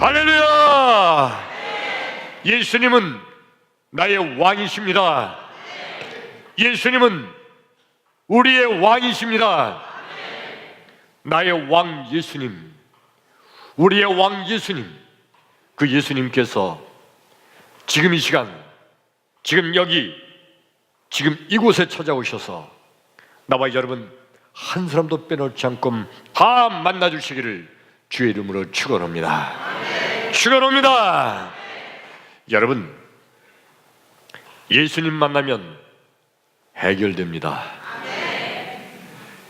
할렐루야! 예수님은 나의 왕이십니다. 예수님은 우리의 왕이십니다. 나의 왕 예수님, 우리의 왕 예수님, 그 예수님께서 지금 이 시간, 지금 여기, 지금 이곳에 찾아오셔서 나와 여러분 한 사람도 빼놓지 않고 다 만나주시기를 주의 이름으로 축원합니다. 축원합니다. 여러분, 예수님 만나면 해결됩니다.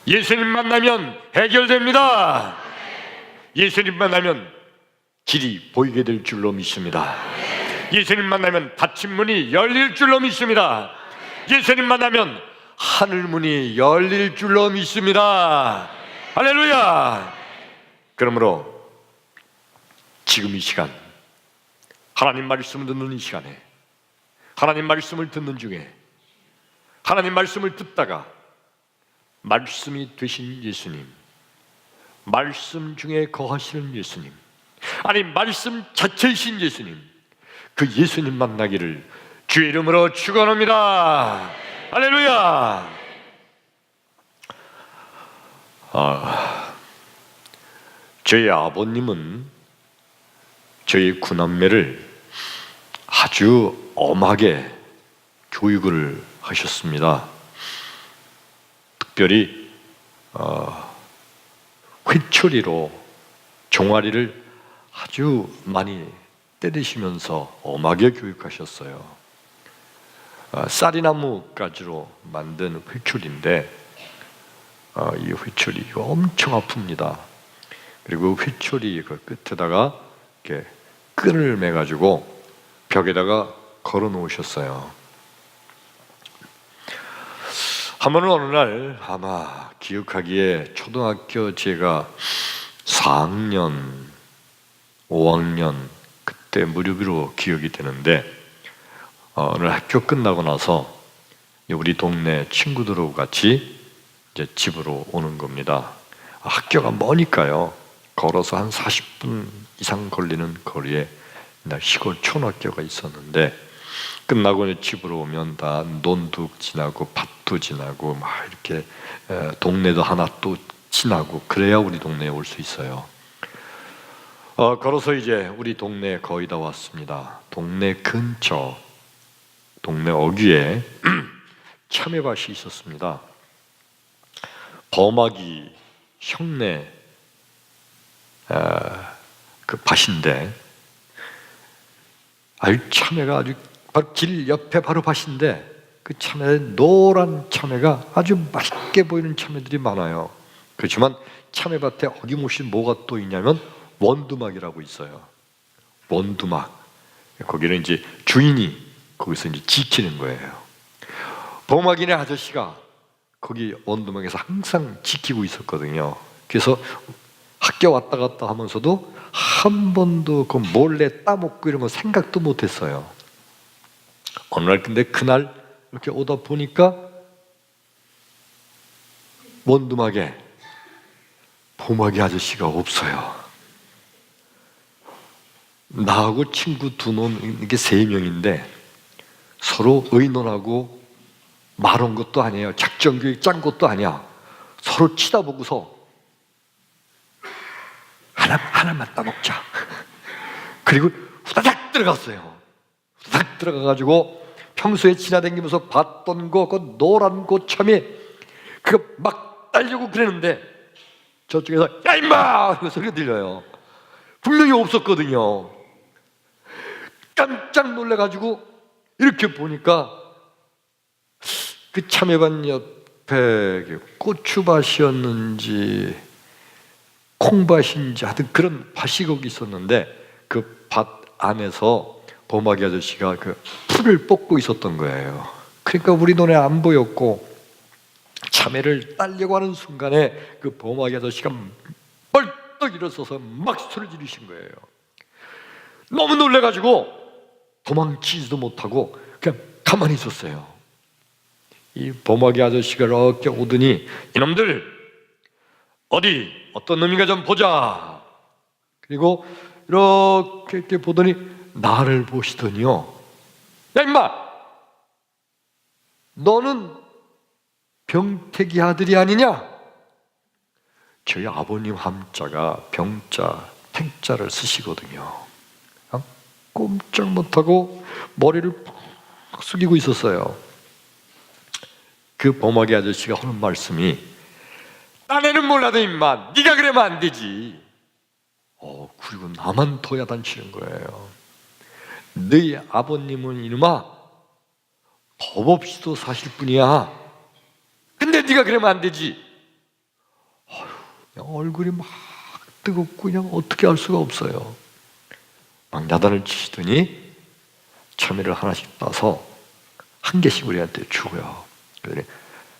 예수님 만나면 해결됩니다. 예수님 만나면 길이 보이게 될 줄로 믿습니다. 예수님 만나면 닫힌 문이 열릴 줄로 믿습니다. 예수님 만나면 하늘 문이 열릴 줄로 믿습니다. 할렐루야! 그러므로 지금 이 시간, 하나님 말씀을 듣는 이 시간에, 하나님 말씀을 듣는 중에, 하나님 말씀을 듣다가 말씀이 되신 예수님, 말씀 중에 거하시는 예수님, 아니 말씀 자체이신 예수님, 그 예수님 만나기를 주의 이름으로 축원합니다. 할렐루야! 저희 아버님은 저희 구남매를 아주 엄하게 교육을 하셨습니다. 특별히 회초리로 종아리를 아주 많이 때리시면서 엄하게 교육하셨어요. 쌀이나무 가지로 만든 회초리인데 이 회초리 엄청 아픕니다. 그리고 회초리 그 끝에다가 이렇게 끈을 매가지고 벽에다가 걸어 놓으셨어요. 한 번은 어느 날 아마 기억하기에 초등학교 제가 4학년, 5학년 그때 무렵으로 기억이 되는데 오늘 학교 끝나고 나서 우리 동네 친구들하고 같이 이제 집으로 오는 겁니다. 학교가 머니까요. 걸어서 한 40분 이상 걸리는 거리에 시골 초등학교가 있었는데 끝나고 집으로 오면 다 논도 지나고 밭도 지나고 막 이렇게 동네도 하나 또 지나고 그래야 우리 동네에 올 수 있어요. 걸어서 이제 우리 동네에 거의 다 왔습니다. 동네 근처, 동네 어귀에 참외밭이 있었습니다. 범아기 형네 그 밭인데 참외가 아주 바로 길 옆에 바로 밭인데 그 참외, 노란 참외가 아주 맛있게 보이는 참외들이 많아요. 그렇지만 참외밭에 어김없이 뭐가 또 있냐면 원두막이라고 있어요. 원두막. 거기는 이제 주인이 거기서 이제 지키는 거예요. 범아기네 아저씨가 거기 원두막에서 항상 지키고 있었거든요. 그래서 학교 왔다 갔다 하면서도 한 번도 그 몰래 따먹고 이런 거 생각도 못했어요. 어느 날 근데 그날 이렇게 오다 보니까 원두막에 범아기 아저씨가 없어요. 나하고 친구 두 놈, 이게 3명인데 서로 의논하고 말한 것도 아니에요. 작전 교육 짠 것도 아니야. 서로 치다보고서 하나만 따먹자. 그리고 후다닥 들어갔어요. 후다닥 들어가가지고 평소에 지나다니면서 봤던 거, 그 노란 고참에 그거 막 따려고 그랬는데 저쪽에서 야 임마! 그 소리가 들려요. 분명히 없었거든요. 깜짝 놀래가지고 이렇게 보니까 그 참외밭 옆에 고추밭이었는지 콩밭인지 하여튼 그런 밭이 거기 있었는데 그 밭 안에서 범아기 아저씨가 그 풀을 뽑고 있었던 거예요. 그러니까 우리 눈에 안 보였고 참외를 따려고 하는 순간에 그 범아기 아저씨가 벌떡 일어서서 막 소리 지르신 거예요. 너무 놀래가지고 도망치지도 못하고 그냥 가만히 있었어요. 이 범아기 아저씨가 이렇게 오더니 이놈들 어디 어떤 놈인가 좀 보자. 그리고 이렇게 보더니 나를 보시더니요, 야 임마, 너는 병태기 아들이 아니냐? 저희 아버님 함자가 병자, 택자를 쓰시거든요. 꼼짝 못하고 머리를 푹 숙이고 있었어요. 그 범하게 아저씨가 하는 말씀이, 딴애는 몰라도 임마 네가 그러면 안 되지. 그리고 나만 더 야단치는 거예요. 너희 아버님은 이놈아 법 없이도 사실 뿐이야. 근데 네가 그러면 안 되지. 그냥 얼굴이 막 뜨겁고 그냥 어떻게 할 수가 없어요. 막 야단을 치시더니 참외를 하나씩 따서 한 개씩 우리한테 주고요. 그러더니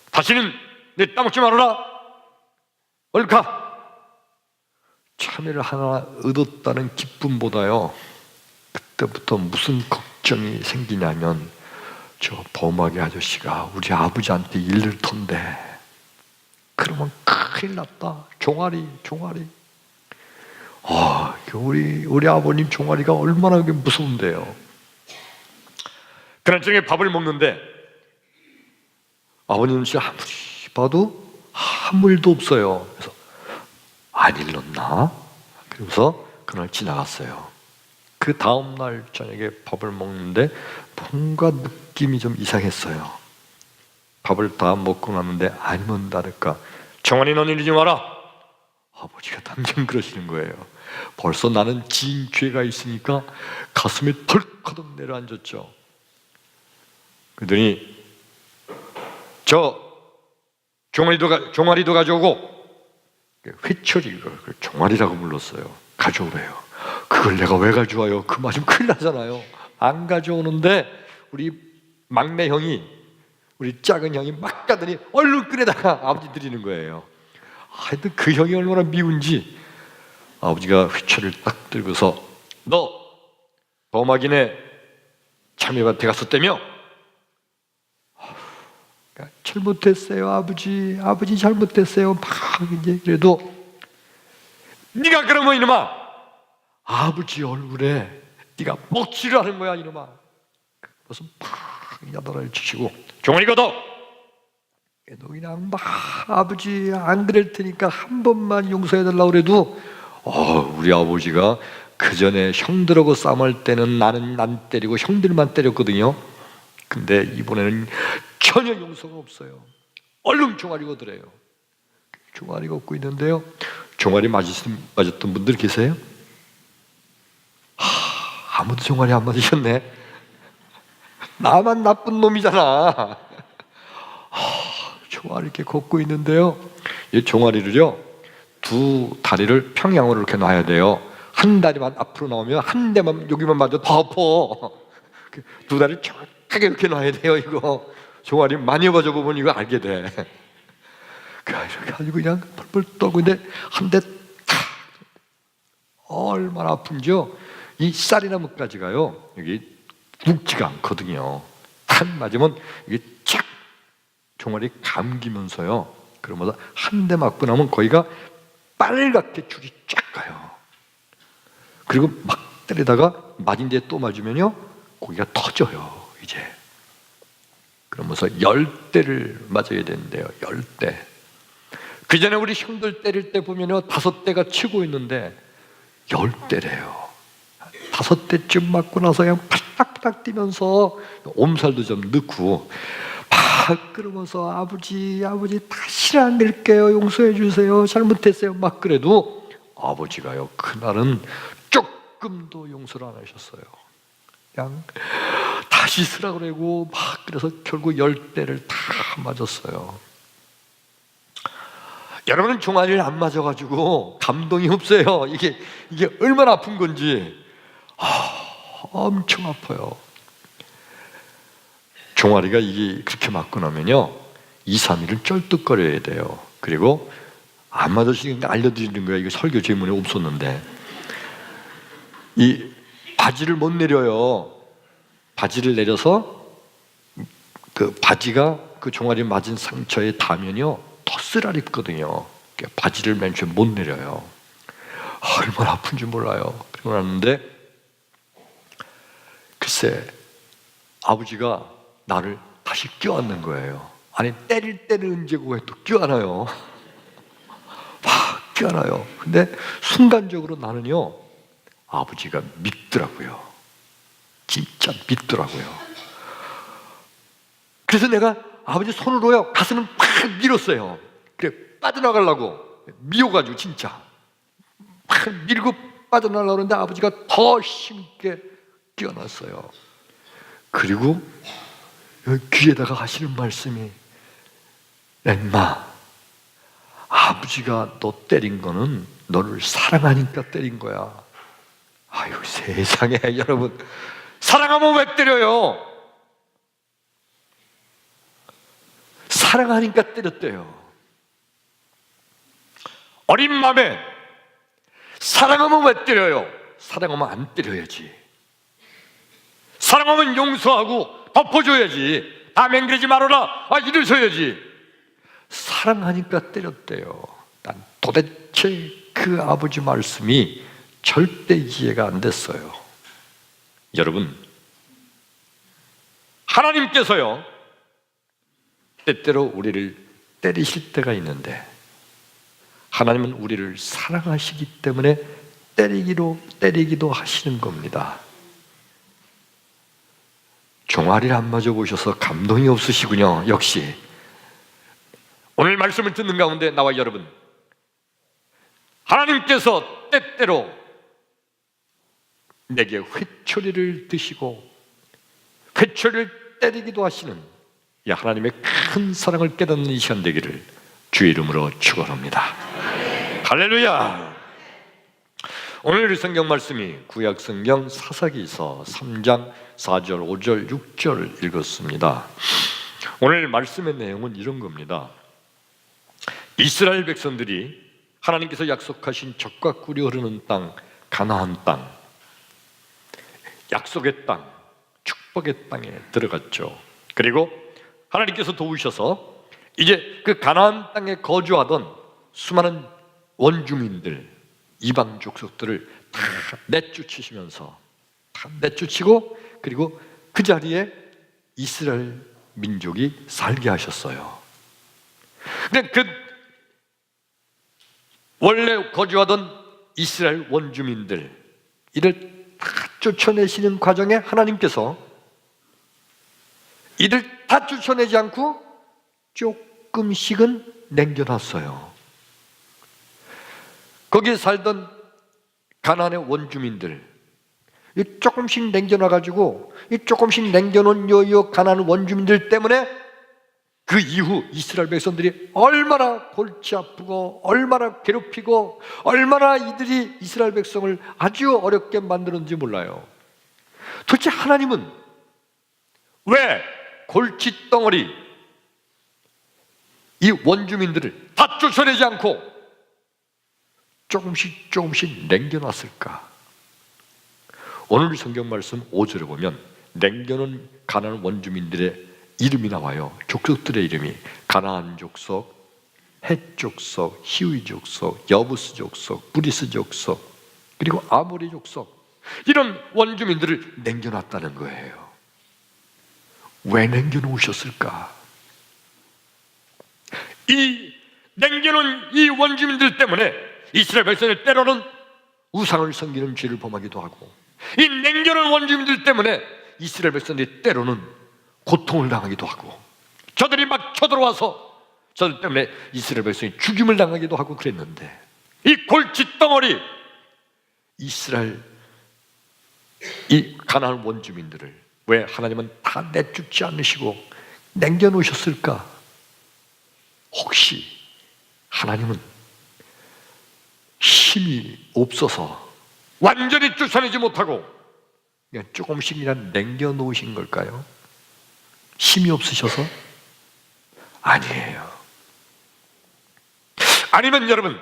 다시는 내 따먹지 말아라. 얼른 가. 참외를 하나 얻었다는 기쁨보다요, 그때부터 무슨 걱정이 생기냐면, 저 범하게 아저씨가 우리 아버지한테 일을 턴대. 그러면 큰일 났다. 종아리. 우리 아버님 종아리가 얼마나 무서운데요. 그날 저녁에 밥을 먹는데 아버님 진짜 아무리 봐도 아무 일도 없어요. 그래서 안 일렀나? 그러면서 그날 지나갔어요. 그 다음날 저녁에 밥을 먹는데 뭔가 느낌이 좀 이상했어요. 밥을 다 먹고 났는데 아니면 다를까, 정환이 넌 이러지 마라. 아버지가 당장 그러시는 거예요. 벌써 나는 지은 죄가 있으니까 가슴에 덜커덕 내려앉았죠. 그러더니 저 종아리도 가져오고, 회초리, 종아리라고 불렀어요. 가져오래요. 그걸 내가 왜 가져와요? 그 맞으면 큰일 나잖아요. 안 가져오는데 우리 막내 형이, 우리 작은 형이 막 가더니 얼른 꺼내다가 아버지 드리는 거예요. 하여튼 그 형이 얼마나 미운지 아버지가 회초리를 딱 들고서, 너 범하기네 참외밭에 갔었다며? 잘못했어요 아버지 잘못했어요. 막 이제 그래도, 네가 그러면 이놈아 아버지 얼굴에 네가 먹칠을 하는 거야 이놈아. 그래서 팍 야단을 치시고, 종아리 걷어. 너 그냥 막 아버지 안 그럴 테니까 한 번만 용서해달라고 그래도, 우리 아버지가 그 전에 형들하고 싸움할 때는 나는 안 때리고 형들만 때렸거든요. 근데 이번에는 전혀 용서가 없어요. 얼른 종아리 걷으래요. 종아리 걷고 있는데요, 종아리 맞았던 분들 계세요? 아무도 종아리 안 맞으셨네. 나만 나쁜 놈이잖아. 종아리 이렇게 걷고 있는데요, 이 종아리를요, 두 다리를 평양으로 이렇게 놔야 돼요. 한 다리만 앞으로 나오면 한 대만 여기만 맞아도 더 아파. 두 다리를 정확하게 이렇게 놔야 돼요. 이거 종아리 많이 봐주고 보면 이거 알게 돼. 이렇게 가지고 그냥 펄펄 떨고 있는데 한 대 탁, 얼마나 아픈지요. 이 쌀이나무까지가요, 여기 굵지가 않거든요. 탁 맞으면 이게 쫙 종아리 감기면서요, 그러면서 한 대 맞고 나면 거기가 빨갛게 줄이 쫙 가요. 그리고 막 때리다가 맞은 데 또 맞으면요, 거기가 터져요 이제. 그러면서 10대를 맞아야 되는데요, 10대. 그 전에 우리 형들 때릴 때 보면요 5대가 치고 있는데 10대래요. 5대쯤 맞고 나서 그냥 팔딱팔딱 뛰면서 엄살도 좀 넣고 막 그러면서 아버지 다시는 안 그럴게요, 용서해 주세요, 잘못했어요 막 그래도 아버지가요 그날은 조금도 용서를 안 하셨어요. 그냥 다시 쓰라고 그러고 막, 그래서 결국 10대를 다 맞았어요. 여러분은 종아리를 안 맞아가지고 감동이 없어요. 이게 얼마나 아픈 건지. 엄청 아파요. 종아리가 이게 그렇게 맞고 나면요 2, 3일을 쩔뚝거려야 돼요. 그리고 안 맞으시니까 알려드리는 거예요. 이거 설교 제문에 없었는데, 이 바지를 못 내려요. 바지를 내려서 그 바지가 그 종아리 맞은 상처에 닿으면요 더 쓰라립거든요. 바지를 맨 처음 못 내려요. 얼마나 아픈지 몰라요. 그러고 났는데 글쎄 아버지가 나를 다시 껴안는 거예요. 아니 때릴 때는 언제고 왜 또 껴안아요? 막 껴안아요. 근데 순간적으로 나는요 아버지가 믿더라고요. 진짜 믿더라고요. 그래서 내가 아버지 손으로요 가슴을 팍 밀었어요. 그래 빠져나가려고 미워가지고 진짜 막 밀고 빠져나가려고 하는데 아버지가 더 힘있게 끼어났어요. 그리고 여기 귀에다가 하시는 말씀이 엠마 아버지가 너 때린 거는 너를 사랑하니까 때린 거야. 아유 세상에 여러분 사랑하면 왜 때려요? 사랑하니까 때렸대요. 어린 마음에 사랑하면 왜 때려요? 사랑하면 안 때려야지. 사랑하면 용서하고 덮어줘야지. 다 맹그러지 말아라 이러셔야지. 사랑하니까 때렸대요. 난 도대체 그 아버지 말씀이 절대 이해가 안 됐어요. 여러분 하나님께서요 때때로 우리를 때리실 때가 있는데 하나님은 우리를 사랑하시기 때문에 때리기도 하시는 겁니다. 종아리를 안 맞아보셔서 감동이 없으시군요. 역시 오늘 말씀을 듣는 가운데 나와 여러분 하나님께서 때때로 내게 회초리를 드시고 회초리를 때리기도 하시는 이 하나님의 큰 사랑을 깨닫는 이 시간 되기를 주의 이름으로 축원합니다. 할렐루야. 오늘 성경 말씀이 구약 성경 사사기서 3장 4절 5절 6절 읽었습니다. 오늘 말씀의 내용은 이런 겁니다. 이스라엘 백성들이 하나님께서 약속하신 젖과 꿀이 흐르는 땅 가나안 땅 약속의 땅 축복의 땅에 들어갔죠. 그리고 하나님께서 도우셔서 이제 그 가나안 땅에 거주하던 수많은 원주민들 이방 족속들을 다 내쫓으시면서 다 내쫓이고 그리고 그 자리에 이스라엘 민족이 살게 하셨어요. 근데 그 원래 거주하던 이스라엘 원주민들 이를 다 쫓아내시는 과정에 하나님께서 이들 다 쫓아내지 않고 조금씩은 남겨놨어요. 거기에 살던 가나안의 원주민들 조금씩 남겨놔가지고 조금씩 남겨놓은 요 가나안 원주민들 때문에 그 이후 이스라엘 백성들이 얼마나 골치 아프고 얼마나 괴롭히고 얼마나 이들이 이스라엘 백성을 아주 어렵게 만드는지 몰라요. 도대체 하나님은 왜 골칫덩어리 이 원주민들을 다 쫓아내지 않고 조금씩 남겨놨을까? 오늘 성경 말씀 5절에 보면 남겨놓은 가나안 원주민들의 이름이 나와요. 족속들의 이름이 가나안 족속, 헷 족속, 히위 족속, 여부스 족속, 브리스 족속, 그리고 아모리 족속 이런 원주민들을 남겨놨다는 거예요. 왜 남겨놓으셨을까? 이 남겨놓은 이 원주민들 때문에 이스라엘 백성을 때로는 우상을 섬기는 죄를 범하기도 하고 이 남겨놓은 원주민들 때문에 이스라엘 백성들이 때로는 고통을 당하기도 하고 저들이 막 쳐들어와서 저들 때문에 이스라엘 백성이 죽임을 당하기도 하고 그랬는데 이 골칫덩어리 이스라엘 이 가나안 원주민들을 왜 하나님은 다 내쫓지 않으시고 남겨놓으셨을까? 혹시 하나님은 힘이 없어서 완전히 쫓아내지 못하고 그냥 조금씩이나 남겨놓으신 걸까요? 힘이 없으셔서? 아니에요. 아니면 여러분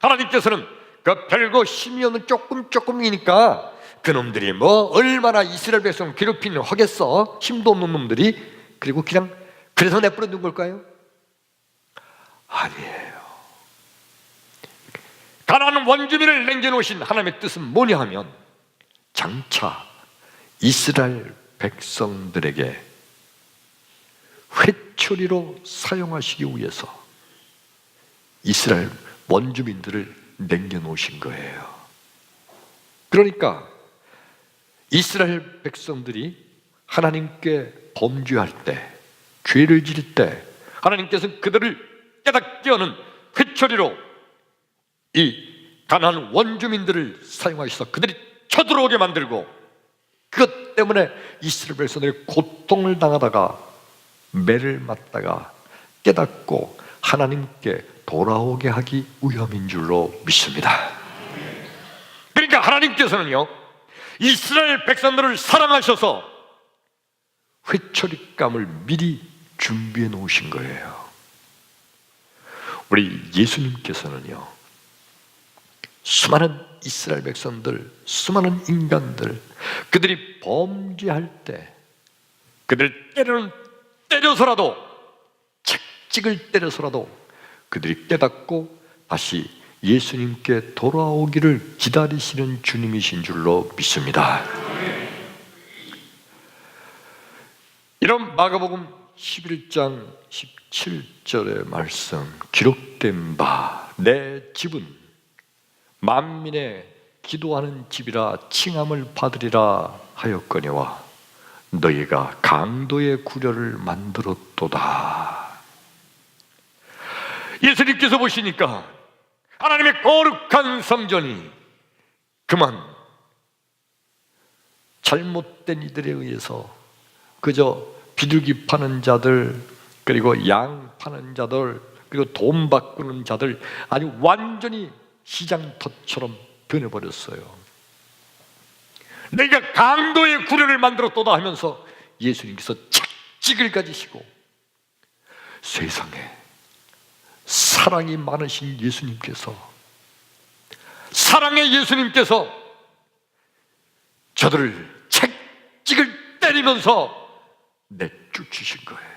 하나님께서는 그 별거 힘이 없는 조금이니까 그놈들이 뭐 얼마나 이스라엘 백성 괴롭히는 하겠어 힘도 없는 놈들이 그리고 그냥 그래서 내버려 둔 걸까요? 아니에요. 가나안 원주민을 남겨놓으신 하나님의 뜻은 뭐냐 하면 장차 이스라엘 백성들에게 회초리로 사용하시기 위해서 이스라엘 원주민들을 남겨놓으신 거예요. 그러니까 이스라엘 백성들이 하나님께 범죄할 때, 죄를 지을 때 하나님께서는 그들을 깨닫게 하는 회초리로 이 가나안 원주민들을 사용하셔서 그들이 쳐들어오게 만들고, 그것 때문에 이스라엘 백성들이 고통을 당하다가 매를 맞다가 깨닫고 하나님께 돌아오게 하기 위함인 줄로 믿습니다. 그러니까 하나님께서는요, 이스라엘 백성들을 사랑하셔서 회초리감을 미리 준비해 놓으신 거예요. 우리 예수님께서는요, 수많은 이스라엘 백성들, 수많은 인간들, 그들이 범죄할 때 그들 때려서라도, 책찍을 때려서라도 그들이 깨닫고 다시 예수님께 돌아오기를 기다리시는 주님이신 줄로 믿습니다. 이런 마가복음 11장 17절의 말씀, 기록된 바 내 집은 만민의 기도하는 집이라 칭함을 받으리라 하였거니와 너희가 강도의 구려를 만들었도다. 예수님께서 보시니까 하나님의 거룩한 성전이 그만 잘못된 이들에 의해서 그저 비둘기 파는 자들, 그리고 양 파는 자들, 그리고 돈 바꾸는 자들, 아주 완전히 시장터처럼 변해버렸어요. 내가 강도의 구려를 만들었도다 하면서 예수님께서 책찍을 가지시고, 세상에 사랑이 많으신 예수님께서, 사랑의 예수님께서 저들을 책찍을 때리면서 내쫓으신 거예요.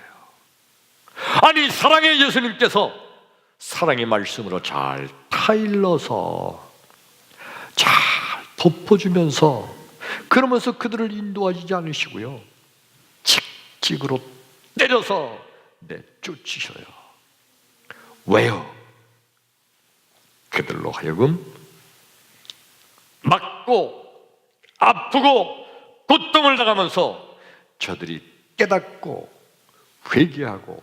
아니, 사랑의 예수님께서 사랑의 말씀으로 잘 타일러서 잘 덮어주면서, 그러면서 그들을 인도하지 않으시고요, 책찍으로 때려서 내쫓으셔요. 왜요? 그들로 하여금 맞고 아프고 고통을 당하면서 저들이 깨닫고 회개하고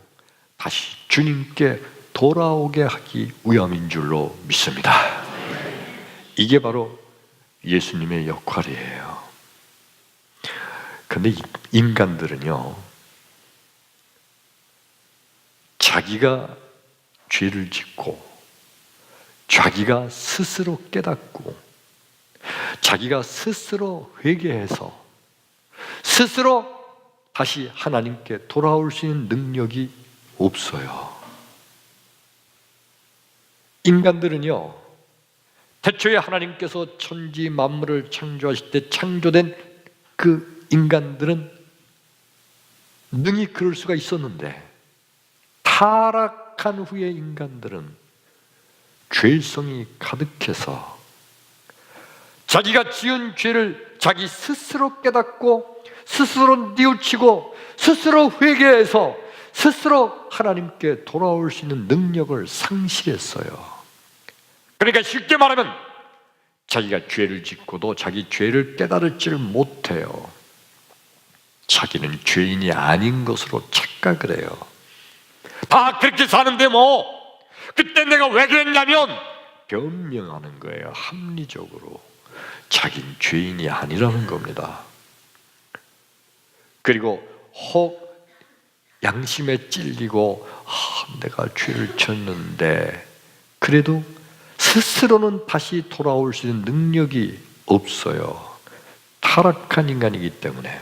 다시 주님께 돌아오게 하기 위함인 줄로 믿습니다. 이게 바로 예수님의 역할이에요. 근데 인간들은요, 자기가 죄를 짓고 자기가 스스로 깨닫고 자기가 스스로 회개해서 스스로 다시 하나님께 돌아올 수 있는 능력이 없어요. 인간들은요, 태초에 하나님께서 천지 만물을 창조하실 때 창조된 그 인간들은 능히 그럴 수가 있었는데, 타락한 후에 인간들은 죄성이 가득해서 자기가 지은 죄를 자기 스스로 깨닫고 스스로 뉘우치고 스스로 회개해서 스스로 하나님께 돌아올 수 있는 능력을 상실했어요. 그러니까 쉽게 말하면 자기가 죄를 짓고도 자기 죄를 깨달을지를 못해요. 자기는 죄인이 아닌 것으로 착각을 해요. 다 그렇게 사는데 뭐 그때 내가 왜 그랬냐면 변명하는 거예요. 합리적으로 자기는 죄인이 아니라는 겁니다. 그리고 혹 양심에 찔리고 내가 죄를 졌는데 그래도 스스로는 다시 돌아올 수 있는 능력이 없어요. 타락한 인간이기 때문에.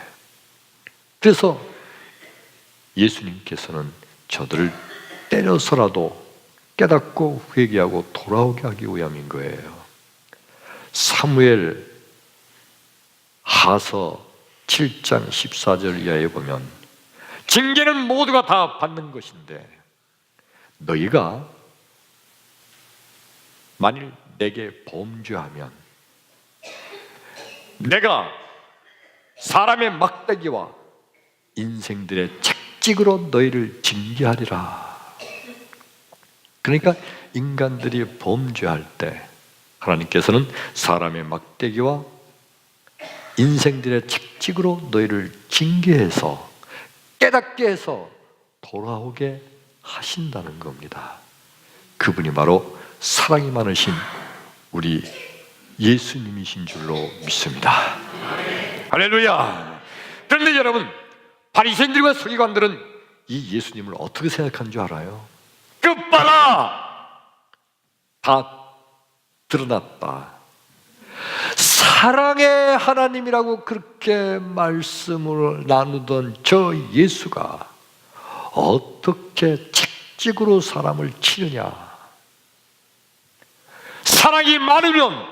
그래서 예수님께서는 저들을 때려서라도 깨닫고 회개하고 돌아오게 하기 위함인 거예요. 사무엘 하서 7장 14절 이하에 보면 징계는 모두가 다 받는 것인데 너희가 만일 내게 범죄하면 내가 사람의 막대기와 인생들의 채찍으로 너희를 징계하리라. 그러니까 인간들이 범죄할 때 하나님께서는 사람의 막대기와 인생들의 채찍으로 너희를 징계해서 깨닫게 해서 돌아오게 하신다는 겁니다. 그분이 바로 사랑이 많으신 우리 예수님이신 줄로 믿습니다. 할렐루야. 그런데 여러분, 바리새인들과 서기관들은 이 예수님을 어떻게 생각한 줄 알아요? 끝봐라! 다 드러났다. 사랑의 하나님이라고 그렇게 말씀을 나누던 저 예수가 어떻게 채찍으로 사람을 치느냐? 사랑이 많으면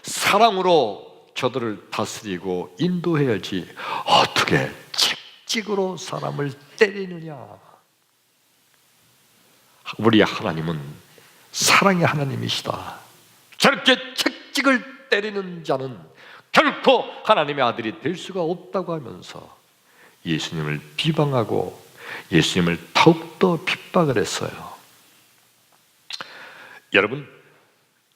사랑으로 저들을 다스리고 인도해야지 어떻게 채찍으로 사람을 때리느냐? 우리 하나님은 사랑의 하나님이시다. 저렇게 채찍을 때리는 자는 결코 하나님의 아들이 될 수가 없다고 하면서 예수님을 비방하고 예수님을 더욱더 핍박을 했어요. 여러분,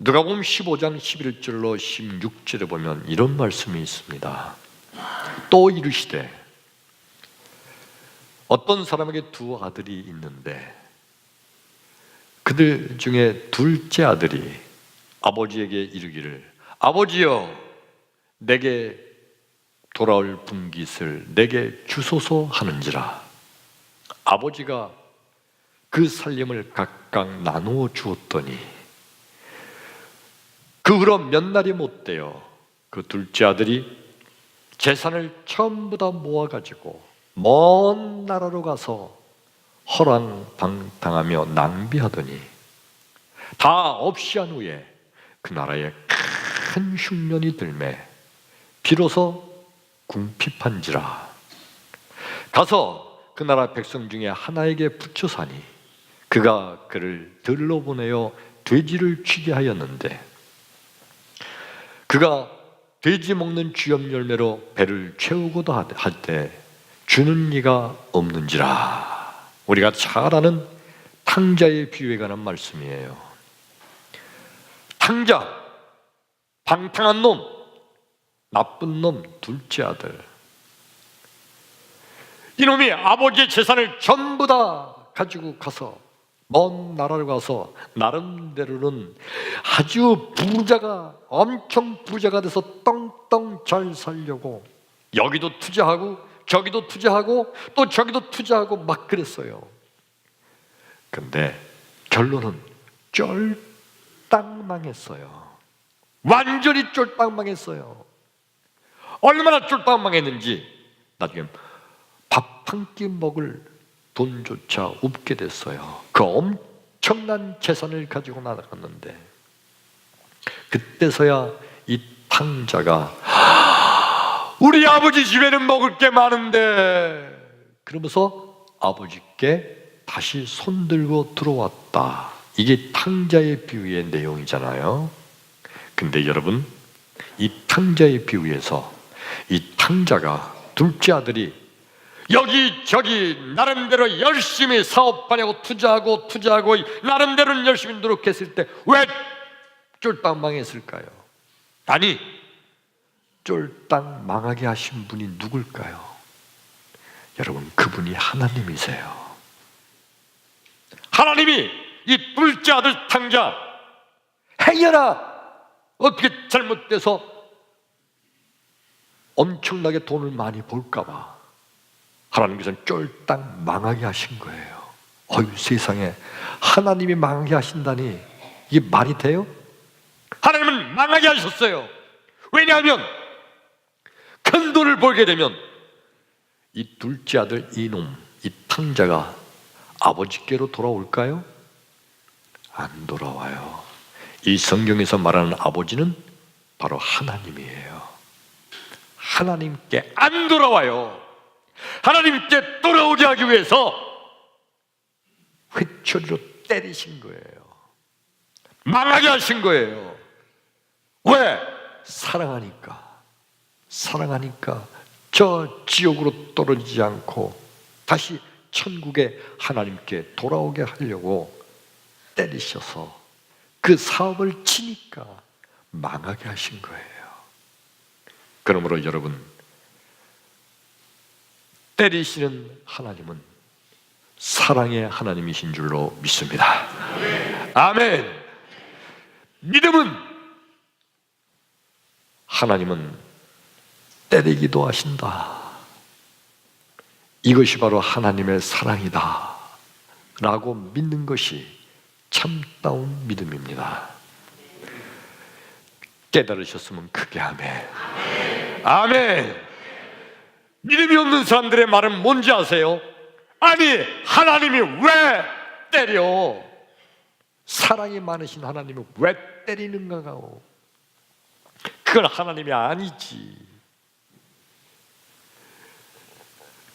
누가복음 15장 11절로 16절에 보면 이런 말씀이 있습니다. 또 이르시되 어떤 사람에게 두 아들이 있는데 그들 중에 둘째 아들이 아버지에게 이르기를 아버지여 내게 돌아올 분깃을 내게 주소서 하는지라. 아버지가 그 살림을 각각 나누어 주었더니 그 후로 몇 날이 못 되어 그 둘째 아들이 재산을 전부 다 모아가지고 먼 나라로 가서 허랑방탕하며 낭비하더니 다 없이 한 후에 그 나라에 큰 흉년이 들매 비로소 궁핍한지라. 가서 그 나라 백성 중에 하나에게 붙여 사니 그가 그를 들러 보내어 돼지를 취게 하였는데 그가 돼지 먹는 쥐염 열매로 배를 채우고도 할 때 주는 이가 없는지라. 우리가 잘 아는 탕자의 비유에 관한 말씀이에요. 탕자, 방탕한 놈, 나쁜 놈, 둘째 아들. 이놈이 아버지의 재산을 전부 다 가지고 가서 먼 나라로 가서 나름대로는 아주 부자가 엄청 부자가 돼서 떵떵 잘 살려고 여기도 투자하고 저기도 투자하고 또 저기도 투자하고 막 그랬어요. 근데 결론은 쫄딱 망했어요. 완전히 쫄딱 망했어요. 얼마나 쫄딱 망했는지 나중에 밥 한 끼 먹을 돈조차 없게 됐어요. 그 엄청난 재산을 가지고 나갔는데 그때서야 이 탕자가 우리 아버지 집에는 먹을 게 많은데 그러면서 아버지께 다시 손들고 들어왔다. 이게 탕자의 비유의 내용이잖아요. 근데 여러분, 이 탕자의 비유에서 이 탕자가 둘째 아들이 여기저기 나름대로 열심히 사업하려고 투자하고 나름대로는 열심히 노력했을 때 왜 쫄딱 망했을까요? 아니, 쫄딱 망하게 하신 분이 누굴까요? 여러분, 그분이 하나님이세요. 하나님이 이 둘째 아들 탕자 행여나 어떻게 잘못돼서 엄청나게 돈을 많이 벌까 봐 하나님께서는 쫄딱 망하게 하신 거예요. 어휴, 세상에 하나님이 망하게 하신다니 이게 말이 돼요? 하나님은 망하게 하셨어요. 왜냐하면 큰 돈을 벌게 되면 이 둘째 아들 이놈, 이 탕자가 아버지께로 돌아올까요? 안 돌아와요. 이 성경에서 말하는 아버지는 바로 하나님이에요. 하나님께 안 돌아와요. 하나님께 돌아오게 하기 위해서 회초리로 때리신 거예요. 망하게 하신 거예요. 왜? 사랑하니까 저 지옥으로 떨어지지 않고 다시 천국에 하나님께 돌아오게 하려고 때리셔서 그 사업을 치니까 망하게 하신 거예요. 그러므로 여러분, 때리시는 하나님은 사랑의 하나님이신 줄로 믿습니다. 아멘. 믿음은 하나님은 때리기도 하신다. 이것이 바로 하나님의 사랑이다 라고 믿는 것이 참다운 믿음입니다. 깨달으셨으면 크게 아멘. 아멘. 믿음이 없는 사람들의 말은 뭔지 아세요? 아니, 하나님이 왜 때려? 사랑이 많으신 하나님이 왜 때리는가고? 그건 하나님이 아니지.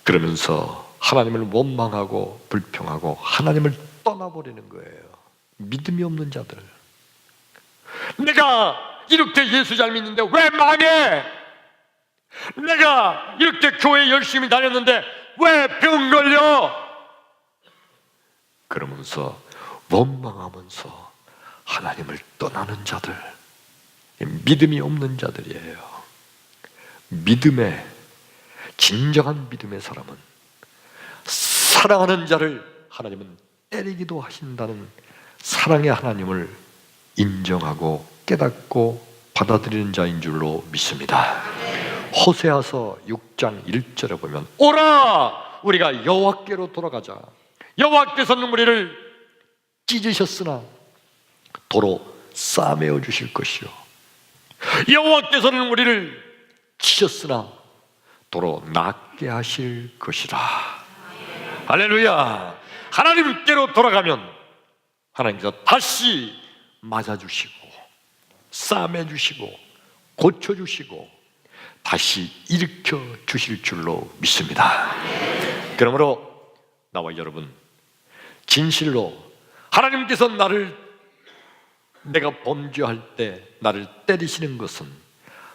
그러면서 하나님을 원망하고 불평하고 하나님을 떠나버리는 거예요. 믿음이 없는 자들. 내가 이렇게 예수 잘 믿는데 왜 망해? 내가 이렇게 교회 열심히 다녔는데 왜 병 걸려? 그러면서 원망하면서 하나님을 떠나는 자들, 믿음이 없는 자들이에요. 진정한 믿음의 사람은 사랑하는 자를 하나님은 때리기도 하신다는 사랑의 하나님을 인정하고 깨닫고 받아들이는 자인 줄로 믿습니다. 호세아서 6장 1절에 보면 오라 우리가 여호와께로 돌아가자. 여호와께서는 우리를 찢으셨으나 도로 싸매어 주실 것이요, 여호와께서는 우리를 치셨으나 도로 낫게 하실 것이라. 할렐루야. 하나님께로 돌아가면 하나님께서 다시 맞아주시고 싸매주시고 고쳐주시고 다시 일으켜 주실 줄로 믿습니다. 그러므로 나와 여러분, 진실로 하나님께서 내가 범죄할 때 나를 때리시는 것은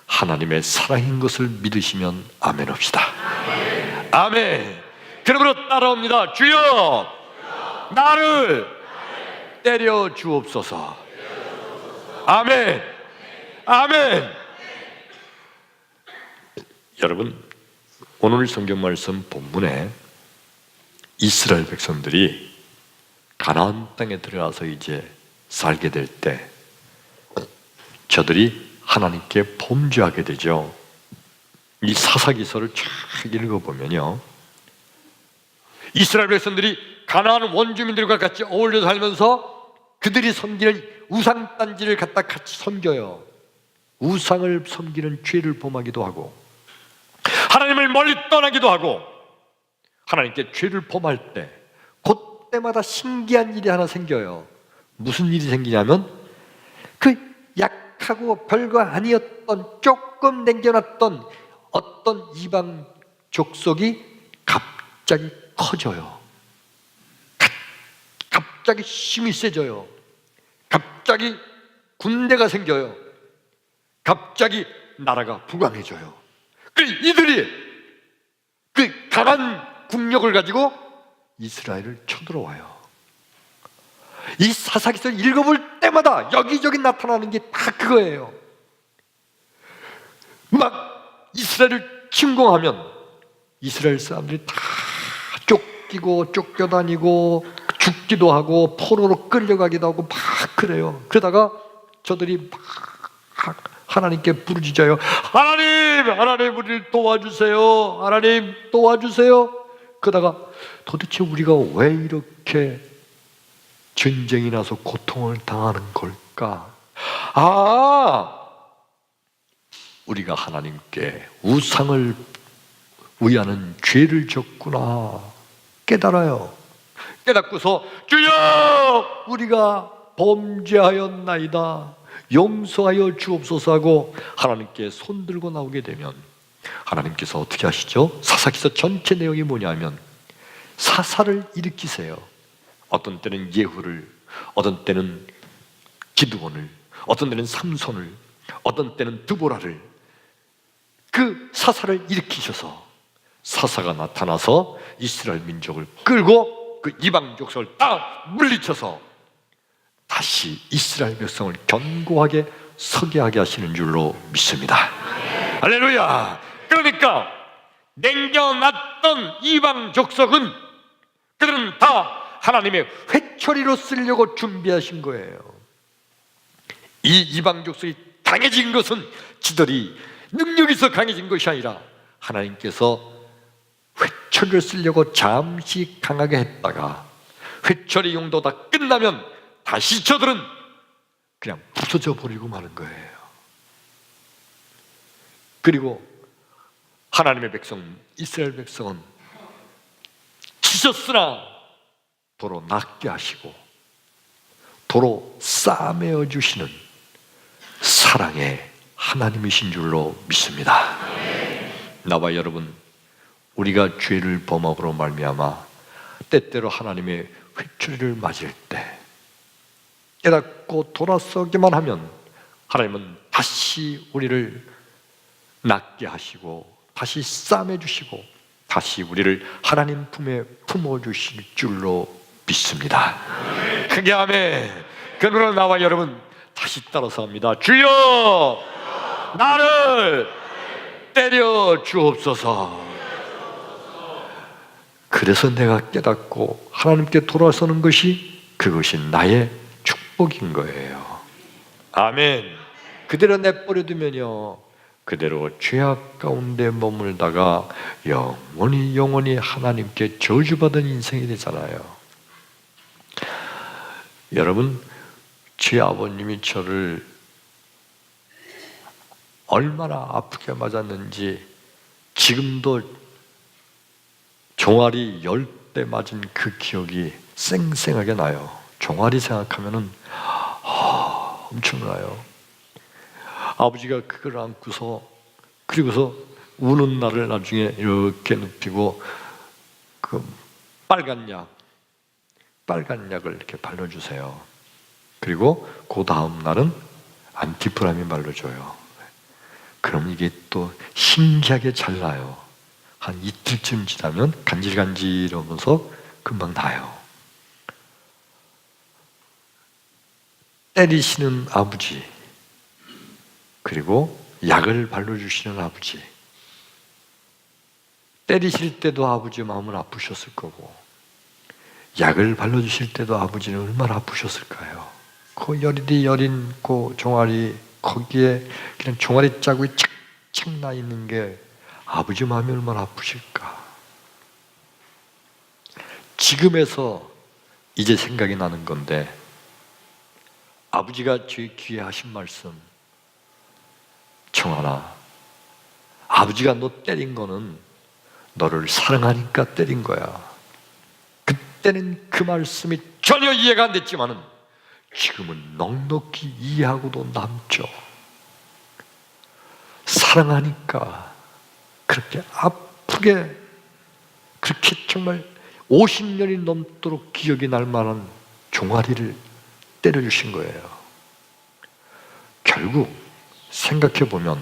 하나님의 사랑인 것을 믿으시면 아멘 합시다. 아멘. 그러므로 따라옵니다. 주여 나를 때려 주옵소서. 아멘. 아멘. 여러분, 오늘 성경 말씀 본문에 이스라엘 백성들이 가나안 땅에 들어가서 이제 살게 될 때 저들이 하나님께 범죄하게 되죠. 이 사사기서를 쫙 읽어보면요, 이스라엘 백성들이 가나안 원주민들과 같이 어울려 살면서 그들이 섬기는 우상단지를 갖다 같이 섬겨요. 우상을 섬기는 죄를 범하기도 하고 하나님을 멀리 떠나기도 하고, 하나님께 죄를 범할 때 그때마다 신기한 일이 하나 생겨요. 무슨 일이 생기냐면 그 약하고 별거 아니었던, 조금 남겨놨던 어떤 이방 족속이 갑자기 커져요. 갑자기 힘이 세져요. 갑자기 군대가 생겨요. 갑자기 나라가 부강해져요. 이들이 그 강한 국력을 가지고 이스라엘을 쳐들어와요. 이 사사기서를 읽어볼 때마다 여기저기 나타나는 게 다 그거예요. 막 이스라엘을 침공하면 이스라엘 사람들이 다 쫓기고 쫓겨다니고 죽기도 하고 포로로 끌려가기도 하고 막 그래요. 그러다가 저들이 막 하나님께 부르짖어요. 하나님 우리를 도와주세요. 하나님 도와주세요. 그러다가 도대체 우리가 왜 이렇게 전쟁이 나서 고통을 당하는 걸까? 우리가 하나님께 우상을 위하는 죄를 졌구나 깨달아요. 깨닫고서 주여 우리가 범죄하였나이다, 용서하여 주옵소서 하고 하나님께 손들고 나오게 되면 하나님께서 어떻게 하시죠? 사사기서 전체 내용이 뭐냐면 사사를 일으키세요. 어떤 때는 예후를, 어떤 때는 기드온을, 어떤 때는 삼손을, 어떤 때는 드보라를, 그 사사를 일으키셔서 사사가 나타나서 이스라엘 민족을 끌고 그 이방 족속을 다 물리쳐서 다시 이스라엘 백성을 견고하게 서게 하게 하시는 줄로 믿습니다. 할렐루야. 그러니까 남겨놨던 이방 족속은 그들은 다 하나님의 회초리로 쓰려고 준비하신 거예요. 이 이방 족속이 강해진 것은 지들이 능력이 있어 강해진 것이 아니라 하나님께서 회초리를 쓰려고 잠시 강하게 했다가 회초리 용도 다 끝나면 다시 저들은 그냥 부서져 버리고 마는 거예요. 그리고 하나님의 백성 이스라엘 백성은 지셨으나 도로 낫게 하시고 도로 싸매어 주시는 사랑의 하나님이신 줄로 믿습니다. 나와 여러분, 우리가 죄를 범함으로 말미암아 때때로 하나님의 회초리를 맞을 때 깨닫고 돌아서기만 하면 하나님은 다시 우리를 낫게 하시고 다시 싸매주시고 다시 우리를 하나님 품에 품어주실 줄로 믿습니다. 크게 아멘. 그러므로 나와 여러분 다시 따라서 합니다. 주여 나를 때려 주옵소서. 그래서 내가 깨닫고 하나님께 돌아서는 것이 그것이 나의 축복인 거예요. 아멘. 그대로 내버려두면요 그대로 죄악 가운데 머물다가 영원히 하나님께 저주받은 인생이 되잖아요. 여러분, 제 아버님이 저를 얼마나 아프게 맞았는지 지금도 종아리 10대 맞은 그 기억이 생생하게 나요. 종아리 생각하면은 엄청나요. 아버지가 그걸 안고서 그리고서 우는 날을 나중에 이렇게 눕히고 그 빨간 약을 이렇게 발라주세요. 그리고 그 다음 날은 안티프라민 발라줘요. 그럼 이게 또 신기하게 잘 나요. 한 이틀쯤 지나면 간질간질하면서 금방 나요. 때리시는 아버지, 그리고 약을 발라주시는 아버지. 때리실 때도 아버지 마음은 아프셨을 거고 약을 발라주실 때도 아버지는 얼마나 아프셨을까요? 그 여린 그 종아리 거기에 그냥 종아리 자국이 착착 나 있는 게 아버지 마음이 얼마나 아프실까? 지금에서 이제 생각이 나는 건데 아버지가 제 귀에 하신 말씀, 청아나 아버지가 너 때린 거는 너를 사랑하니까 때린 거야. 그때는 그 말씀이 전혀 이해가 안 됐지만은 지금은 넉넉히 이해하고도 남죠. 사랑하니까 그렇게 아프게 그렇게 정말 50년이 넘도록 기억이 날 만한 종아리를 때려주신 거예요. 결국 생각해보면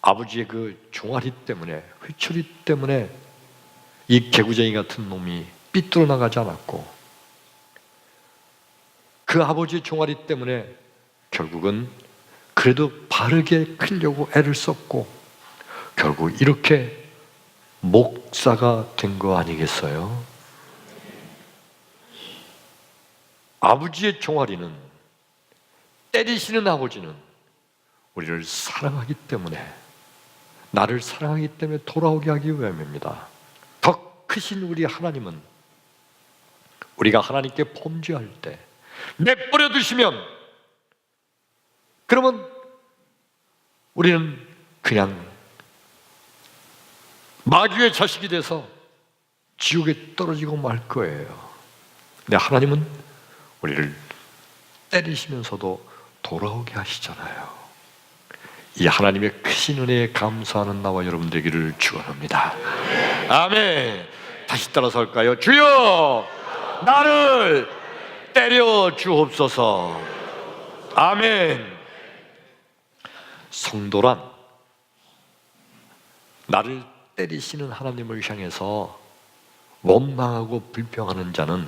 아버지의 그 종아리 때문에, 회초리 때문에 이 개구쟁이 같은 놈이 삐뚤어 나가지 않았고 그 아버지의 종아리 때문에 결국은 그래도 바르게 크려고 애를 썼고 결국 이렇게 목사가 된 거 아니겠어요? 아버지의 종아리는, 때리시는 아버지는 우리를 사랑하기 때문에, 나를 사랑하기 때문에 돌아오게 하기 위함입니다. 더 크신 우리 하나님은 우리가 하나님께 범죄할 때 내버려 두시면 그러면 우리는 그냥 마귀의 자식이 돼서 지옥에 떨어지고 말 거예요. 근데 하나님은 우리를 때리시면서도 돌아오게 하시잖아요. 이 하나님의 크신 은혜에 감사하는 나와 여러분 되기를 축원합니다. 아멘. 다시 따라서 할까요? 주여 나를 때려 주옵소서. 아멘. 성도란 나를 때리시는 하나님을 향해서 원망하고 불평하는 자는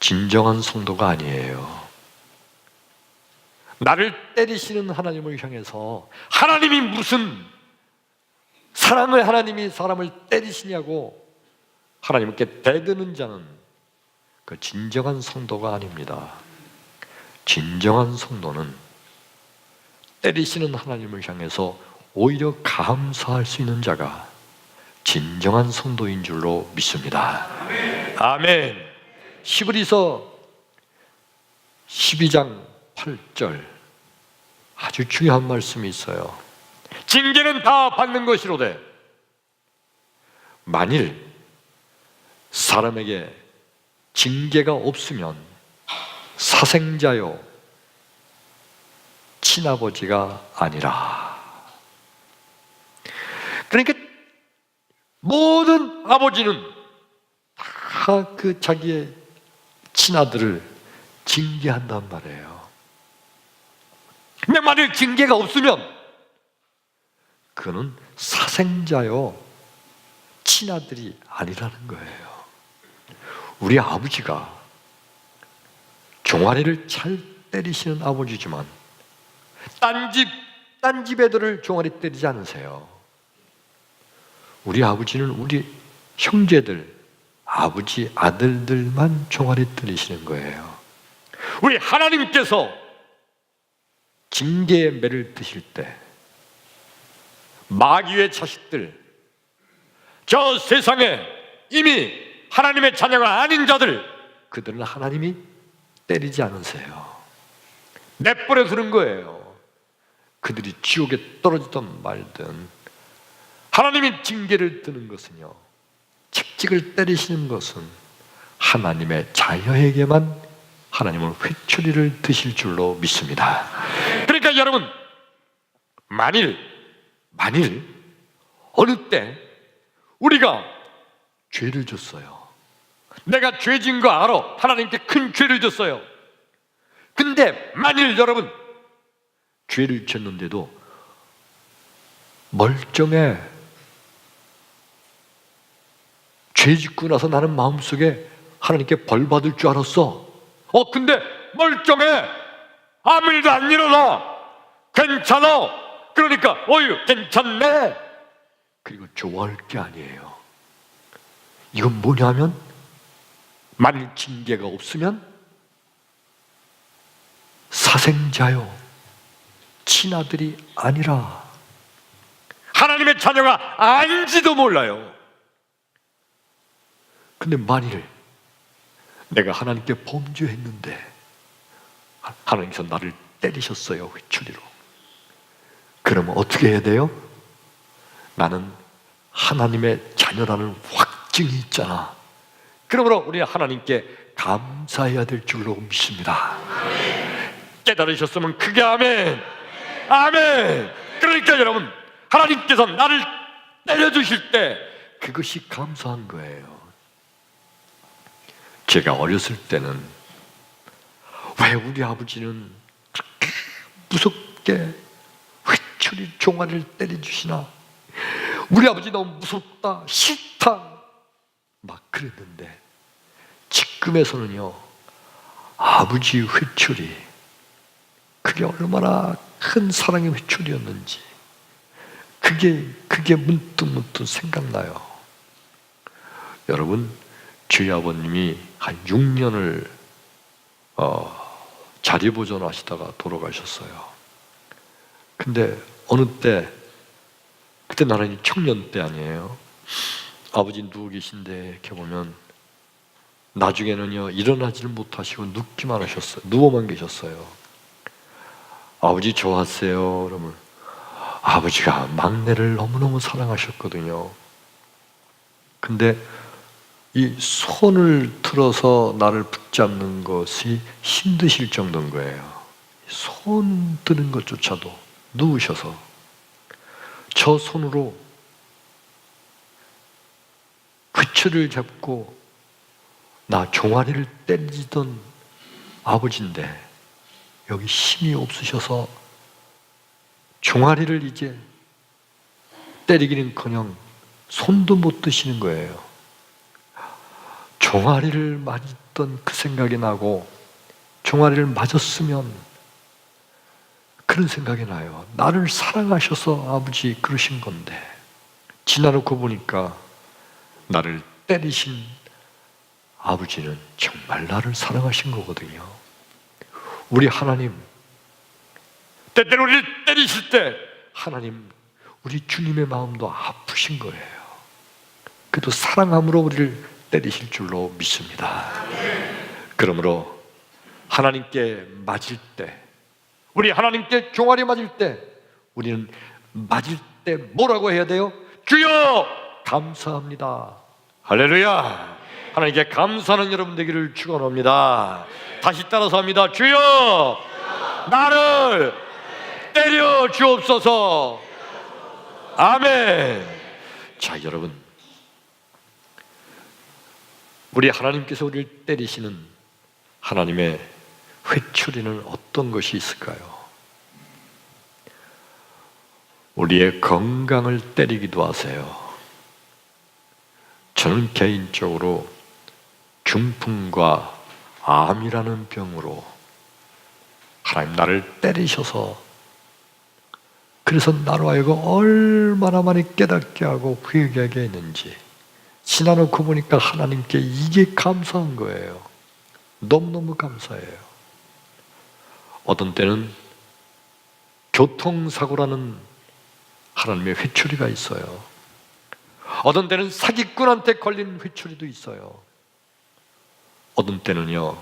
진정한 성도가 아니에요. 나를 때리시는 하나님을 향해서 하나님이 무슨 사랑을 하나님이 사람을 때리시냐고 하나님께 대드는 자는 그 진정한 성도가 아닙니다. 진정한 성도는 때리시는 하나님을 향해서 오히려 감사할 수 있는 자가 진정한 성도인 줄로 믿습니다. 아멘. 히브리서 12장 8절 아주 중요한 말씀이 있어요. 징계는 다 받는 것이로되 만일 사람에게 징계가 없으면 사생자요 친아버지가 아니라. 그러니까 모든 아버지는 다 그 자기의 친아들을 징계한단 말이에요. 근데 만일 징계가 없으면 그는 사생자요 친아들이 아니라는 거예요. 우리 아버지가 종아리를 잘 때리시는 아버지지만 딴 집 애들을 종아리 때리지 않으세요. 우리 아버지는 우리 형제들, 아버지 아들들만 종아리 때리시는 거예요. 우리 하나님께서 징계의 매를 드실 때 마귀의 자식들, 저 세상에 이미 하나님의 자녀가 아닌 자들, 그들은 하나님이 때리지 않으세요. 내버려 두는 거예요. 그들이 지옥에 떨어지든 말든 하나님이 징계를 드는 것은요, 책직을 때리시는 것은 하나님의 자녀에게만 하나님은 회초리를 드실 줄로 믿습니다. 그러니까 여러분, 만일 어느 때 우리가 죄를 졌어요. 내가 죄진 거 알아. 하나님께 큰 죄를 졌어요. 근데 만일 여러분 죄를 졌는데도 멀쩡해. 죄 짓고 나서 나는 마음속에 하나님께 벌 받을 줄 알았어. 근데 멀쩡해. 아무 일도 안 일어나. 괜찮아. 그러니까 어휴 괜찮네. 그리고 좋아할 게 아니에요. 이건 뭐냐면 만일 징계가 없으면 사생자요 친아들이 아니라 하나님의 자녀가 아닌지도 몰라요. 근데 만일 내가 하나님께 범죄했는데 하나님께서 나를 때리셨어요, 회초리로. 그러면 어떻게 해야 돼요? 나는 하나님의 자녀라는 확증이 있잖아. 그러므로 우리 하나님께 감사해야 될 줄로 믿습니다. 깨달으셨으면 크게 아멘. 아멘. 그러니까 여러분, 하나님께서 나를 때려주실 때 그것이 감사한 거예요. 제가 어렸을 때는 왜 우리 아버지는 그렇게 무섭게 회초리 종아리를 때려주시나, 우리 아버지 너무 무섭다, 싫다 막 그랬는데, 지금에서는요, 아버지 회초리, 그게 얼마나 큰 사랑의 회초리였는지 그게 문득 생각나요. 여러분, 저희 아버님이 한 6년을 자리보존하시다가 돌아가셨어요. 근데 어느 때, 그때 나는 청년 때 아니에요. 아버지 누워 계신데 이렇게 보면 나중에는요 일어나지를 못하시고 눕기만 하셨어요. 누워만 계셨어요. 아버지 좋았어요. 그러면 아버지가 막내를 너무너무 사랑하셨거든요. 근데 이 손을 틀어서 나를 붙잡는 것이 힘드실 정도인 거예요. 손 드는 것조차도 누우셔서 저 손으로 회초리를 잡고 나 종아리를 때리던 아버지인데 여기 힘이 없으셔서 종아리를 이제 때리기는커녕 손도 못 드시는 거예요. 종아리를 맞았던 그 생각이 나고, 종아리를 맞았으면 그런 생각이 나요. 나를 사랑하셔서 아버지 그러신 건데, 지나놓고 보니까 나를 때리신 아버지는 정말 나를 사랑하신 거거든요. 우리 하나님, 때때로 우리를 때리실 때 하나님, 우리 주님의 마음도 아프신 거예요. 그래도 사랑함으로 우리를 때리실 줄로 믿습니다. 그러므로 하나님께 맞을 때, 우리 하나님께 종아리 맞을 때, 우리는 맞을 때 뭐라고 해야 돼요? 주여 감사합니다. 할렐루야. 하나님께 감사하는 여러분 되기를 축원합니다. 다시 따라서 합니다. 주여 나를 때려 주옵소서. 아멘. 자, 여러분, 우리 하나님께서 우리를 때리시는 하나님의 회초리는 어떤 것이 있을까요? 우리의 건강을 때리기도 하세요. 저는 개인적으로 중풍과 암이라는 병으로 하나님 나를 때리셔서, 그래서 나로 하여금 얼마나 많이 깨닫게 하고 회개하게 했는지 지나놓고 보니까 하나님께 이게 감사한 거예요. 너무너무 감사해요. 어떤 때는 교통사고라는 하나님의 회초리가 있어요. 어떤 때는 사기꾼한테 걸린 회초리도 있어요. 어떤 때는요,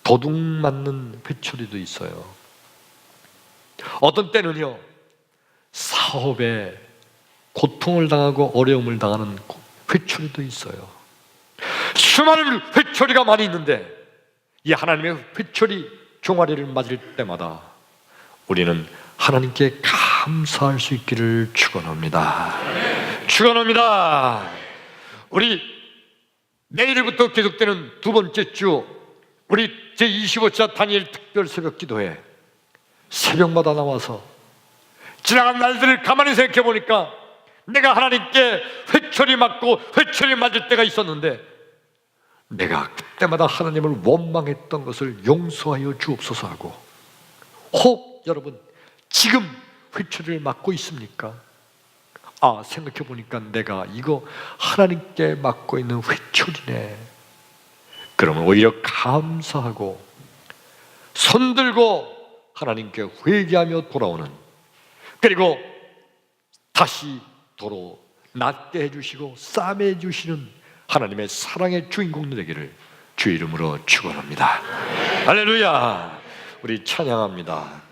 도둑 맞는 회초리도 있어요. 어떤 때는요, 사업에 고통을 당하고 어려움을 당하는 회초리도 있어요. 수많은 회초리가 많이 있는데, 이 하나님의 회초리 종아리를 맞을 때마다 우리는 하나님께 감사할 수 있기를 축원합니다. 축원합니다. 우리 내일부터 계속되는 두 번째 주, 우리 제25차 다니엘 특별 새벽 기도회, 새벽마다 나와서 지나간 날들을 가만히 생각해 보니까 내가 하나님께 회초리 맞고 회초리 맞을 때가 있었는데, 내가 그때마다 하나님을 원망했던 것을 용서하여 주옵소서 하고, 혹 여러분 지금 회초리를 맞고 있습니까? 아, 생각해 보니까 내가 이거 하나님께 맞고 있는 회초리네. 그러면 오히려 감사하고 손들고 하나님께 회개하며 돌아오는, 그리고 다시 도로 낫게 해주시고 싸매 해주시는 하나님의 사랑의 주인공들 되기를 주의 이름으로 축원합니다. 할렐루야. 우리 찬양합니다.